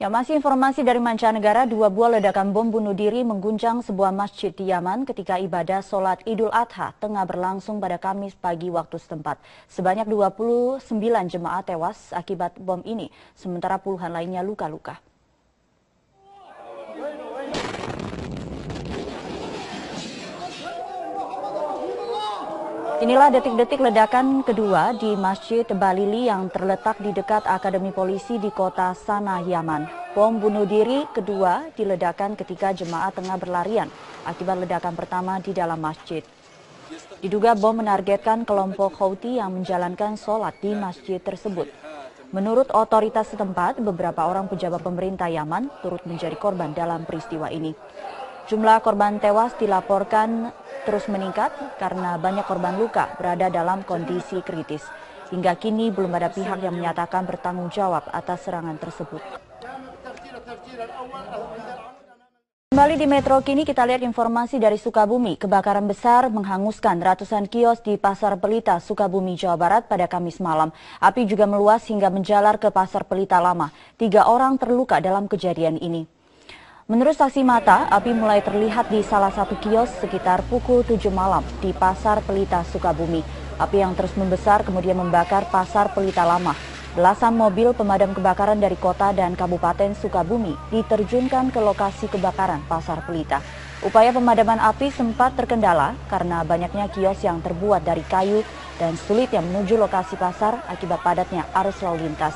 Ya, masih informasi dari mancanegara, 2 buah ledakan bom bunuh diri mengguncang sebuah masjid di Yaman ketika ibadah sholat Idul Adha tengah berlangsung pada Kamis pagi waktu setempat. Sebanyak 29 jemaah tewas akibat bom ini, sementara puluhan lainnya luka-luka. Inilah detik-detik ledakan kedua di Masjid Balili yang terletak di dekat Akademi Polisi di kota Sanaa, Yaman. Bom bunuh diri kedua diledakkan ketika jemaah tengah berlarian akibat ledakan pertama di dalam masjid. Diduga bom menargetkan kelompok Houthi yang menjalankan sholat di masjid tersebut. Menurut otoritas setempat, beberapa orang pejabat pemerintah Yaman turut menjadi korban dalam peristiwa ini. Jumlah korban tewas dilaporkan terus meningkat karena banyak korban luka berada dalam kondisi kritis. Hingga kini belum ada pihak yang menyatakan bertanggung jawab atas serangan tersebut. Kembali di Metro kini kita lihat informasi dari Sukabumi. Kebakaran besar menghanguskan ratusan kios di Pasar Pelita, Sukabumi, Jawa Barat pada Kamis malam. Api juga meluas hingga menjalar ke Pasar Pelita Lama. 3 orang terluka dalam kejadian ini. Menurut saksi mata, api mulai terlihat di salah satu kios sekitar pukul 7 malam di Pasar Pelita, Sukabumi. Api yang terus membesar kemudian membakar Pasar Pelita Lama. Belasan mobil pemadam kebakaran dari kota dan kabupaten Sukabumi diterjunkan ke lokasi kebakaran Pasar Pelita. Upaya pemadaman api sempat terkendala karena banyaknya kios yang terbuat dari kayu dan sulitnya menuju lokasi pasar akibat padatnya arus lalu lintas.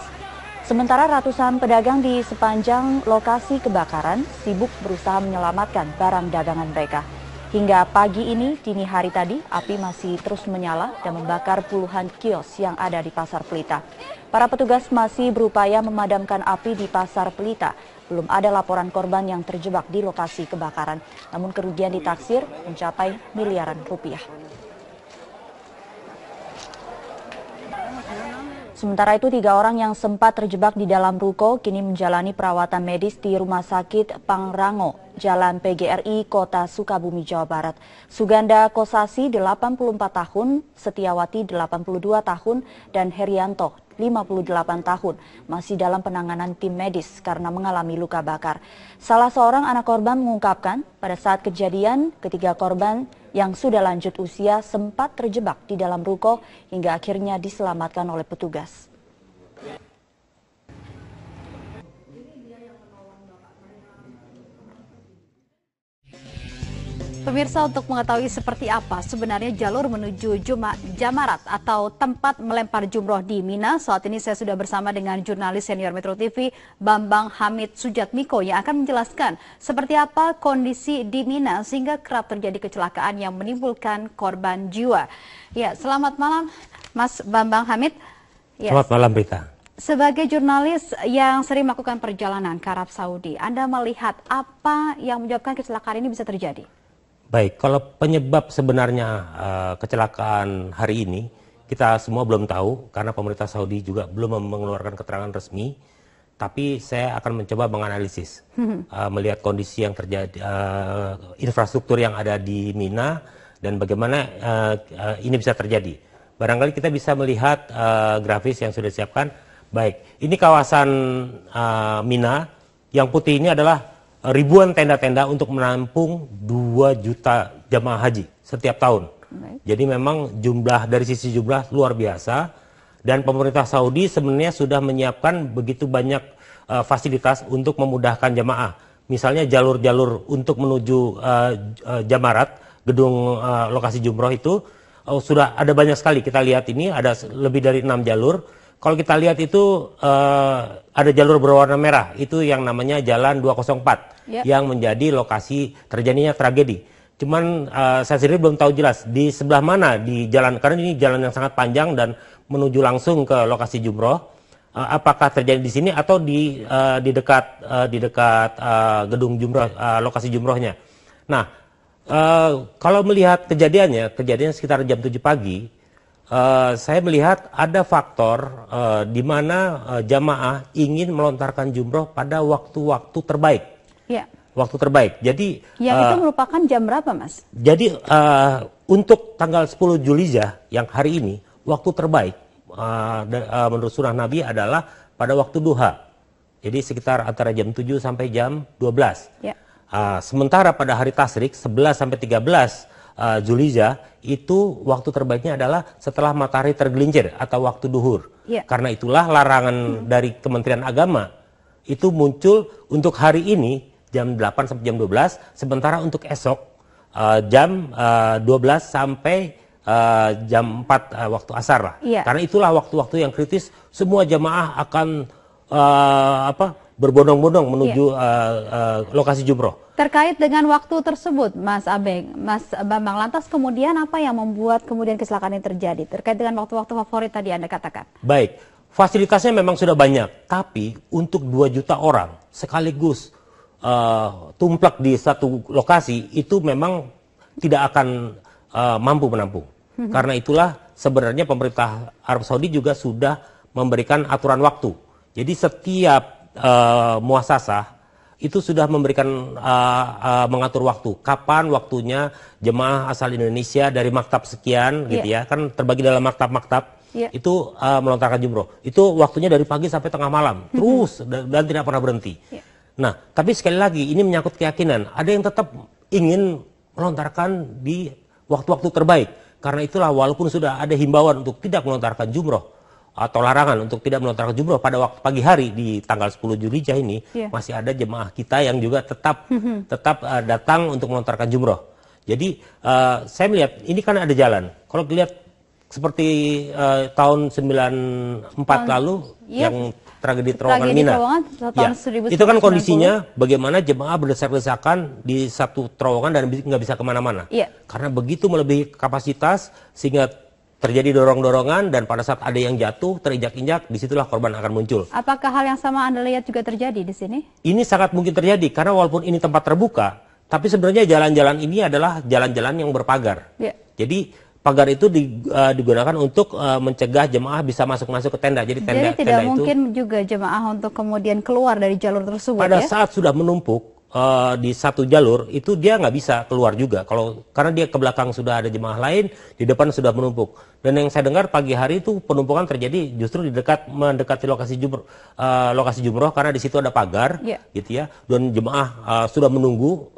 Sementara ratusan pedagang di sepanjang lokasi kebakaran sibuk berusaha menyelamatkan barang dagangan mereka. Hingga pagi ini, dini hari tadi, api masih terus menyala dan membakar puluhan kios yang ada di Pasar Pelita. Para petugas masih berupaya memadamkan api di Pasar Pelita. Belum ada laporan korban yang terjebak di lokasi kebakaran. Namun kerugian ditaksir mencapai miliaran rupiah. Sementara itu, 3 orang yang sempat terjebak di dalam ruko kini menjalani perawatan medis di Rumah Sakit Pangrango, Jalan PGRI, Kota Sukabumi, Jawa Barat. Suganda Kosasi, 84 tahun, Setiawati, 82 tahun, dan Herianto, 58 tahun, masih dalam penanganan tim medis karena mengalami luka bakar. Salah seorang anak korban mengungkapkan, pada saat kejadian, ketiga korban yang sudah lanjut usia sempat terjebak di dalam ruko hingga akhirnya diselamatkan oleh petugas. Pemirsa, untuk mengetahui seperti apa sebenarnya jalur menuju Jamarat atau tempat melempar jumroh di Mina, saat ini saya sudah bersama dengan jurnalis senior Metro TV Bambang Hamid Sujatmiko yang akan menjelaskan seperti apa kondisi di Mina sehingga kerap terjadi kecelakaan yang menimbulkan korban jiwa. Ya, selamat malam Mas Bambang Hamid. Ya. Selamat malam, Rita. Sebagai jurnalis yang sering melakukan perjalanan ke Arab Saudi, Anda melihat apa yang menyebabkan kecelakaan ini bisa terjadi? Baik, kalau penyebab sebenarnya kecelakaan hari ini kita semua belum tahu karena pemerintah Saudi juga belum mengeluarkan keterangan resmi. Tapi saya akan mencoba menganalisis, melihat kondisi yang terjadi, infrastruktur yang ada di Mina dan bagaimana ini bisa terjadi. Barangkali kita bisa melihat grafis yang sudah disiapkan. Baik, ini kawasan Mina, yang putih ini adalah ribuan tenda-tenda untuk menampung 2 juta jamaah haji setiap tahun. Jadi memang dari sisi jumlah luar biasa, dan pemerintah Saudi sebenarnya sudah menyiapkan begitu banyak fasilitas untuk memudahkan jamaah. Misalnya jalur-jalur untuk menuju Jamarat, gedung lokasi jumroh itu sudah ada banyak sekali. Kita lihat ini ada lebih dari 6 jalur. Kalau kita lihat itu ada jalur berwarna merah, itu yang namanya Jalan 204, yang menjadi lokasi terjadinya tragedi. Cuman saya sendiri belum tahu jelas di sebelah mana di jalan, karena ini jalan yang sangat panjang dan menuju langsung ke lokasi jumroh. Apakah terjadi di sini atau di dekat gedung jumroh, lokasi jumrohnya. Nah, kalau melihat kejadiannya sekitar jam 7 pagi. Saya melihat ada faktor di mana jamaah ingin melontarkan jumroh pada waktu-waktu terbaik. Ya. Waktu terbaik. Jadi yang itu merupakan jam berapa, Mas? Jadi untuk tanggal 10 Zulhijjah yang hari ini, waktu terbaik menurut sunnah Nabi adalah pada waktu duha. Jadi sekitar antara jam 7 sampai jam 12. Ya. Sementara pada hari tasyrik 11 sampai 13 Zulhijjah itu waktu terbaiknya adalah setelah matahari tergelincir atau waktu duhur. Ya. Karena itulah larangan dari Kementerian Agama itu muncul untuk hari ini jam 8 sampai jam 12, sementara untuk esok jam 12 sampai jam 4 waktu asar lah. Iya. Karena itulah waktu-waktu yang kritis, semua jamaah akan berbondong-bondong menuju lokasi jumroh. Terkait dengan waktu tersebut, Mas Abeng, Mas Bambang, lantas kemudian apa yang membuat kemudian kecelakaan ini terjadi? Terkait dengan waktu-waktu favorit tadi Anda katakan. Baik, fasilitasnya memang sudah banyak, tapi untuk 2 juta orang sekaligus tumplak di satu lokasi itu memang tidak akan mampu menampung. Karena itulah sebenarnya pemerintah Arab Saudi juga sudah memberikan aturan waktu. Jadi setiap muasasah itu sudah memberikan mengatur waktu. Kapan waktunya jemaah asal Indonesia dari maktab sekian gitu ya. Kan terbagi dalam maktab-maktab. Itu melontarkan jumroh. Itu waktunya dari pagi sampai tengah malam. Terus dan tidak pernah berhenti. Nah, tapi sekali lagi ini menyangkut keyakinan. Ada yang tetap ingin melontarkan di waktu-waktu terbaik. Karena itulah walaupun sudah ada himbauan untuk tidak melontarkan jumroh atau larangan untuk tidak melontarkan jumroh pada waktu pagi hari di tanggal 10 Zulhijjah ini, masih ada jemaah kita yang juga tetap datang untuk melontarkan jumroh. Jadi saya melihat ini kan ada jalan. Kalau dilihat seperti tahun 94 lalu yang tragedi terowongan Mina. Itu kan kondisinya bagaimana jemaah berdesak-desakan di satu terowongan dan nggak bisa kemana-mana. Karena begitu melebihi kapasitas sehingga terjadi dorong-dorongan dan pada saat ada yang jatuh, terinjak-injak, disitulah korban akan muncul. Apakah hal yang sama Anda lihat juga terjadi di sini? Ini sangat mungkin terjadi karena walaupun ini tempat terbuka, tapi sebenarnya jalan-jalan ini adalah jalan-jalan yang berpagar. Jadi pagar itu digunakan untuk mencegah jemaah bisa masuk-masuk ke tenda. Jadi tidak tenda mungkin juga jemaah untuk kemudian keluar dari jalur tersebut. Pada saat sudah menumpuk di satu jalur itu dia nggak bisa keluar juga karena dia ke belakang sudah ada jemaah lain, di depan sudah menumpuk. Dan yang saya dengar pagi hari itu penumpukan terjadi justru mendekati lokasi jumroh karena di situ ada pagar, gitu ya. Dan jemaah sudah menunggu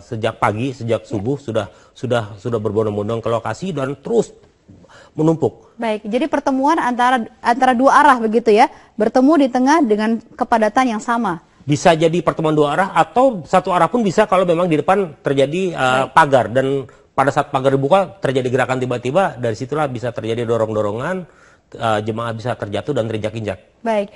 sejak pagi, sejak subuh sudah berbondong-bondong ke lokasi dan terus menumpuk. Baik, jadi pertemuan antara dua arah begitu ya, bertemu di tengah dengan kepadatan yang sama. Bisa jadi pertemuan 2 arah atau satu arah pun bisa kalau memang di depan terjadi pagar dan pada saat pagar dibuka terjadi gerakan tiba-tiba, dari situlah bisa terjadi dorong-dorongan, jemaah bisa terjatuh dan terinjak-injak. Baik,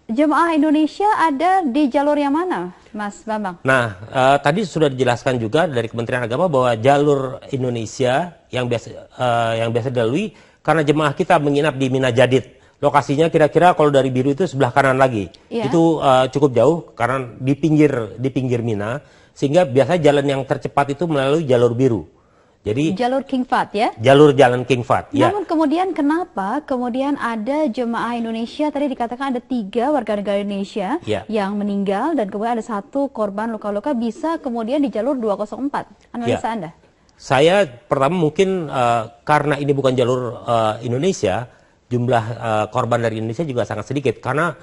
jemaah Indonesia ada di jalur yang mana, Mas Bambang? Nah, tadi sudah dijelaskan juga dari Kementerian Agama bahwa jalur Indonesia yang biasa dilalui karena jemaah kita menginap di Mina Jadid. Lokasinya kira-kira kalau dari biru itu sebelah kanan lagi. Itu cukup jauh karena di pinggir Mina, sehingga biasanya jalan yang tercepat itu melalui jalur biru. Jadi jalur King Fahd ya? Jalur jalan King Fahd. Namun kemudian kenapa kemudian ada jemaah Indonesia, tadi dikatakan ada 3 warga negara Indonesia yang meninggal dan kemudian ada 1 korban luka-luka bisa kemudian di jalur 204. Analisa Anda? Saya pertama mungkin karena ini bukan jalur Indonesia, jumlah korban dari Indonesia juga sangat sedikit karena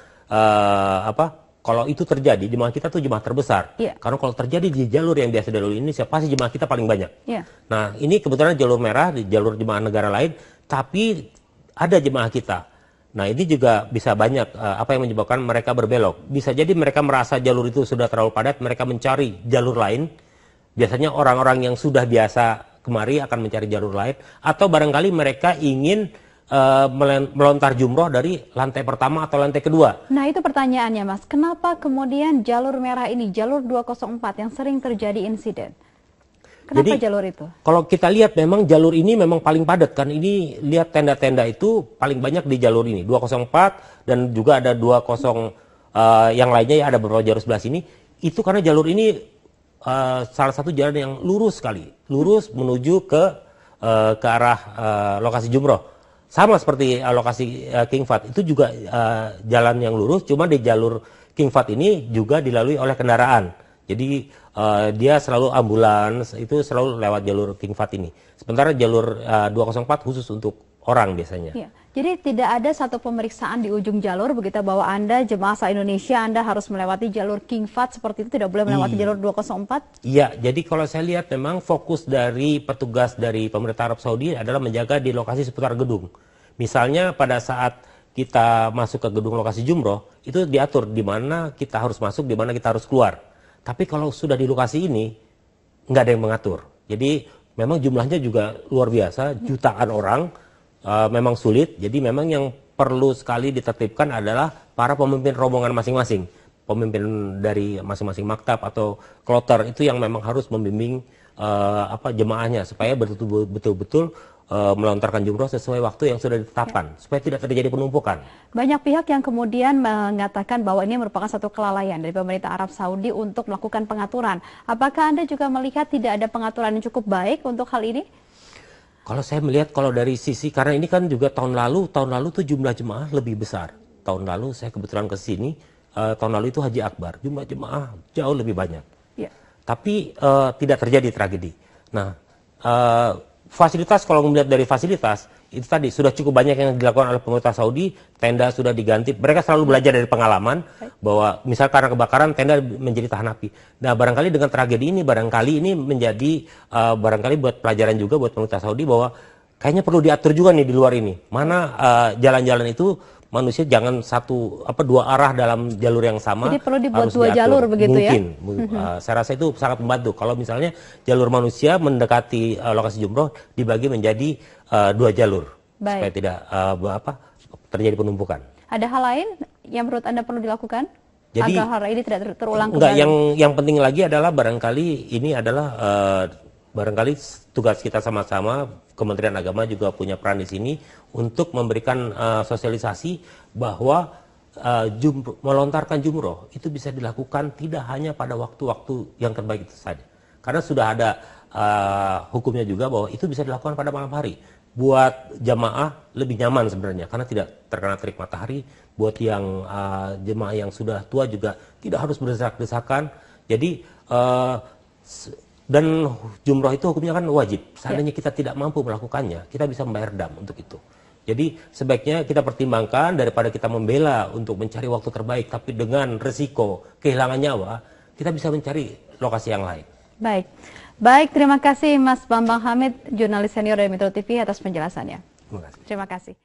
kalau itu terjadi jemaah kita tuh jemaah terbesar. Karena kalau terjadi di jalur yang biasa dilalui Indonesia pasti jemaah kita paling banyak. Nah, ini kebetulan jalur merah di jalur jemaah negara lain, tapi ada jemaah kita. Nah, ini juga bisa banyak apa yang menyebabkan mereka berbelok. Bisa jadi mereka merasa jalur itu sudah terlalu padat, mereka mencari jalur lain. Biasanya orang-orang yang sudah biasa kemari akan mencari jalur lain, atau barangkali mereka ingin melontar jumroh dari lantai pertama atau lantai kedua. Nah, itu pertanyaannya, Mas. Kenapa kemudian jalur merah ini, jalur 204 yang sering terjadi insiden? Kenapa jalur itu? Kalau kita lihat memang jalur ini memang paling padat kan. Ini lihat tenda-tenda itu paling banyak di jalur ini 204 dan juga ada 20 yang lainnya ya, ada beberapa jalur sebelah sini. Itu karena jalur ini salah satu jalan yang lurus sekali, lurus menuju ke arah lokasi jumroh. Sama seperti lokasi King Fahd, itu juga jalan yang lurus, cuma di jalur King Fahd ini juga dilalui oleh kendaraan. Jadi dia selalu ambulans, itu selalu lewat jalur King Fahd ini. Sementara jalur 204 khusus untuk orang biasanya. Jadi tidak ada satu pemeriksaan di ujung jalur begitu bahwa Anda jemaah asal Indonesia Anda harus melewati jalur King Fahd seperti itu, tidak boleh melewati jalur 204? Iya, jadi kalau saya lihat memang fokus dari petugas dari pemerintah Arab Saudi adalah menjaga di lokasi seputar gedung. Misalnya pada saat kita masuk ke gedung lokasi jumroh, itu diatur di mana kita harus masuk, di mana kita harus keluar. Tapi kalau sudah di lokasi ini, nggak ada yang mengatur. Jadi memang jumlahnya juga luar biasa, jutaan orang. Memang sulit, jadi memang yang perlu sekali ditertibkan adalah para pemimpin rombongan masing-masing, pemimpin dari masing-masing maktab atau kloter itu yang memang harus membimbing jemaahnya supaya betul-betul melontarkan jumroh sesuai waktu yang sudah ditetapkan, supaya tidak terjadi penumpukan. Banyak pihak yang kemudian mengatakan bahwa ini merupakan satu kelalaian dari pemerintah Arab Saudi untuk melakukan pengaturan. Apakah Anda juga melihat tidak ada pengaturan yang cukup baik untuk hal ini? Kalau saya melihat kalau dari sisi, karena ini kan juga tahun lalu tuh jumlah jemaah lebih besar. Tahun lalu saya kebetulan ke sini, tahun lalu itu Haji Akbar, jumlah jemaah jauh lebih banyak. Ya. Tapi tidak terjadi tragedi. Nah, fasilitas kalau melihat dari fasilitas, itu tadi sudah cukup banyak yang dilakukan oleh pemerintah Saudi, tenda sudah diganti. Mereka selalu belajar dari pengalaman bahwa misal karena kebakaran tenda menjadi tahan api. Nah, barangkali dengan tragedi ini ini menjadi barangkali buat pelajaran juga buat pemerintah Saudi bahwa kayaknya perlu diatur juga nih di luar ini. Mana jalan-jalan itu manusia jangan dua arah dalam jalur yang sama. Jadi perlu dibuat harus dua diatur. jalur begitu ya? Mungkin. Saya rasa itu sangat membantu. Kalau misalnya jalur manusia mendekati lokasi jumroh dibagi menjadi dua jalur. Baik. Supaya tidak terjadi penumpukan. Ada hal lain yang menurut Anda perlu dilakukan? Jadi, agar hal ini tidak terulang enggak, kembali? yang penting lagi adalah barangkali ini adalah barangkali tugas kita sama-sama, Kementerian Agama juga punya peran di sini untuk memberikan sosialisasi bahwa melontarkan jumroh itu bisa dilakukan tidak hanya pada waktu-waktu yang terbaik itu saja. Karena sudah ada hukumnya juga bahwa itu bisa dilakukan pada malam hari. Buat jamaah lebih nyaman sebenarnya karena tidak terkena terik matahari. Buat yang jemaah yang sudah tua juga tidak harus berdesak-desakan. Jadi dan jumroh itu hukumnya kan wajib. Seandainya kita tidak mampu melakukannya, kita bisa membayar dam untuk itu. Jadi sebaiknya kita pertimbangkan daripada kita membela untuk mencari waktu terbaik, tapi dengan resiko kehilangan nyawa, kita bisa mencari lokasi yang lain. Baik, terima kasih Mas Bambang Hamid, jurnalis senior dari Metro TV atas penjelasannya. Terima kasih. Terima kasih.